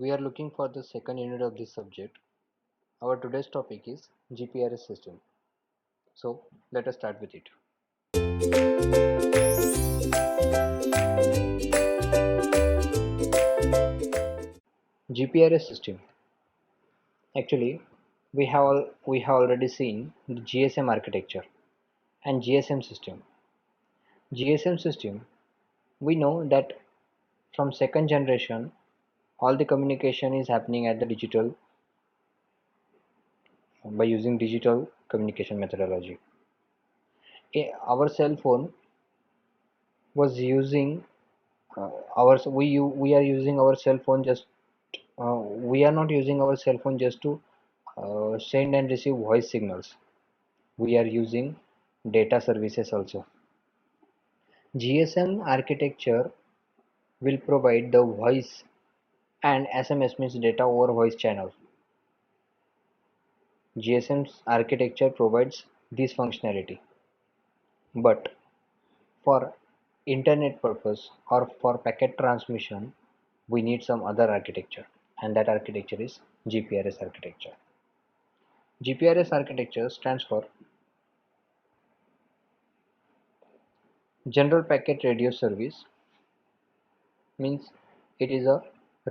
We are looking for the second unit of this subject. Our today's topic is GPRS system. So let us start with it. GPRS system. Actually, we have already seen the GSM architecture and GSM system. GSM system, we know that from second generation, all the communication is happening at the digital by using digital communication methodology. Our cell phone was using we are using our cell phone just we are not using our cell phone just to send and receive voice signals. We are using data services also. GSM architecture will provide the voice and SMS means data over voice channel. GSM's architecture provides this functionality, but for internet purpose or for packet transmission we need some other architecture, and that architecture is GPRS architecture. GPRS architecture stands for General Packet Radio Service, means it is a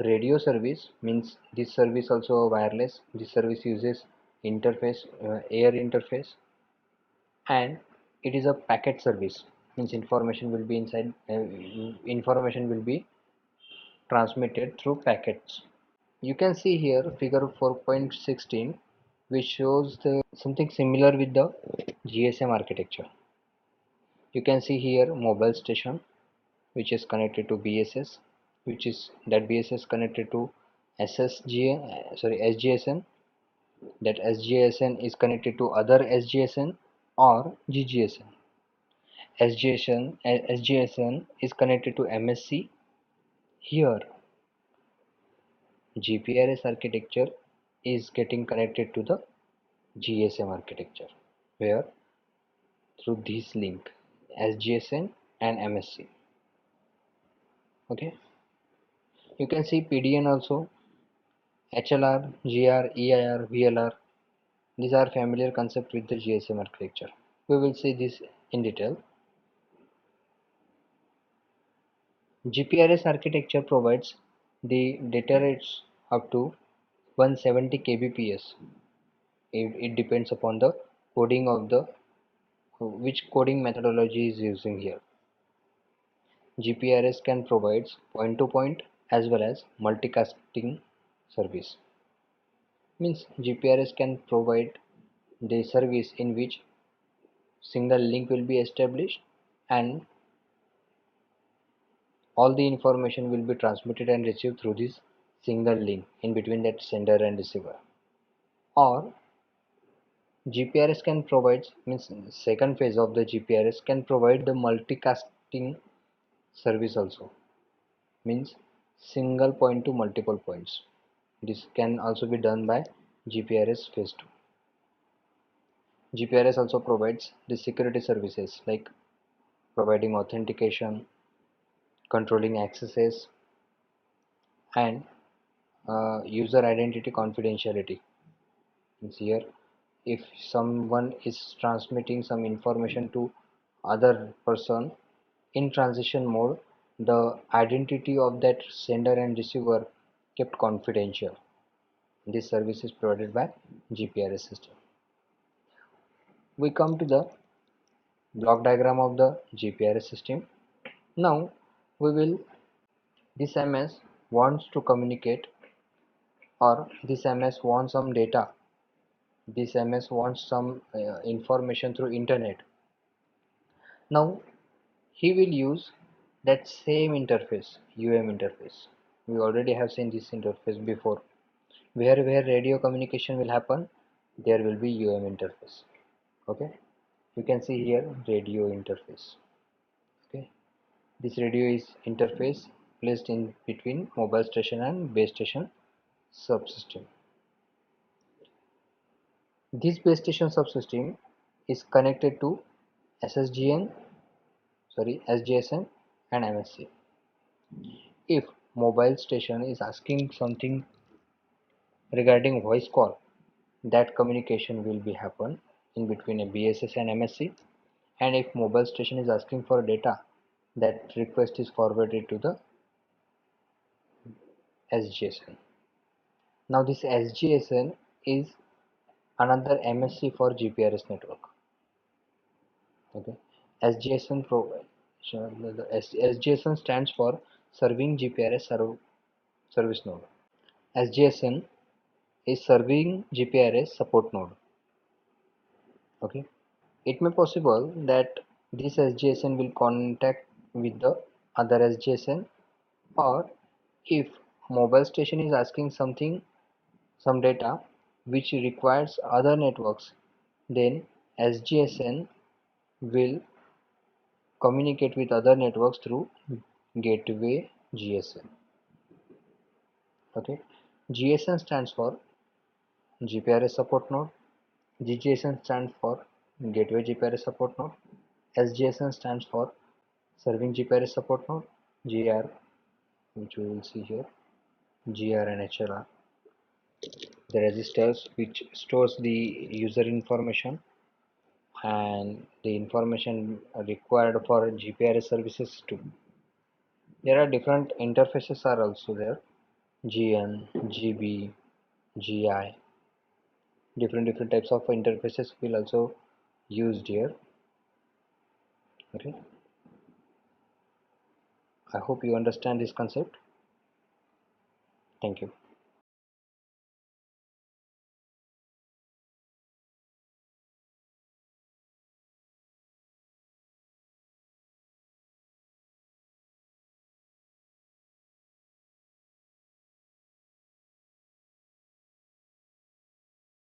radio service, means this service also a wireless. This service uses interface, air interface, and it is a packet service, means information will be inside, information will be transmitted through packets. You can see here figure 4.16, which shows the something similar with the GSM architecture. You can see here mobile station which is connected to BSS, which is that BSS connected to SGSN, that SGSN is connected to other SGSN or GGSN. SGSN is connected to MSC. Here GPRS architecture is getting connected to the GSM architecture, where through this link SGSN and MSC. Okay, you can see PDN also, HLR, GR, EIR, VLR. These are familiar concepts with the GSM architecture. We will see this in detail. GPRS architecture provides the data rates up to 170 kbps. It depends upon the coding of the which coding methodology is using here. GPRS can provide point-to-point as well as multicasting service. Means GPRS can provide the service in which single link will be established and all the information will be transmitted and received through this single link in between that sender and receiver. Or GPRS can provide, means second phase of the GPRS can provide the multicasting service also, means single point to multiple points. This can also be done by GPRS phase 2. GPRS also provides the security services like providing authentication, controlling accesses, and user identity confidentiality. Means here, if someone is transmitting some information to other person in transition mode, the identity of that sender and receiver kept confidential. This service is provided by GPRS system. We come to the block diagram of the GPRS system. Now we will, this MS wants to communicate, or this MS wants some data, this MS wants some information through internet. Now he will use that same interface, interface. We already have seen this interface before. Where radio communication will happen, there will be interface. Okay, you can see here radio interface. Okay, this radio is interface placed in between mobile station and base station subsystem. This base station subsystem is connected to SGSN and MSC. If mobile station is asking something regarding voice call, that communication will be happen in between a BSS and MSC. And if mobile station is asking for data, that request is forwarded to the SGSN. Now this SGSN is another MSC for GPRS network. Okay, SGSN SGSN stands for Serving GPRS Service Node. SGSN is Serving GPRS Support Node. Okay, it may possible that this SGSN will contact with the other SGSN, or if mobile station is asking some data which requires other networks, then SGSN will communicate with other networks through gateway GSN. Okay, GSN stands for GPRS support node, GGSN stands for gateway GPRS support node, SGSN stands for serving GPRS support node, GR, which we will see here, GR and HLR, the registers which stores the user information and the information required for GPRS services too. There are different interfaces are also there, GN, GB, GI, different types of interfaces will also used here. Okay, I hope you understand this concept. Thank you.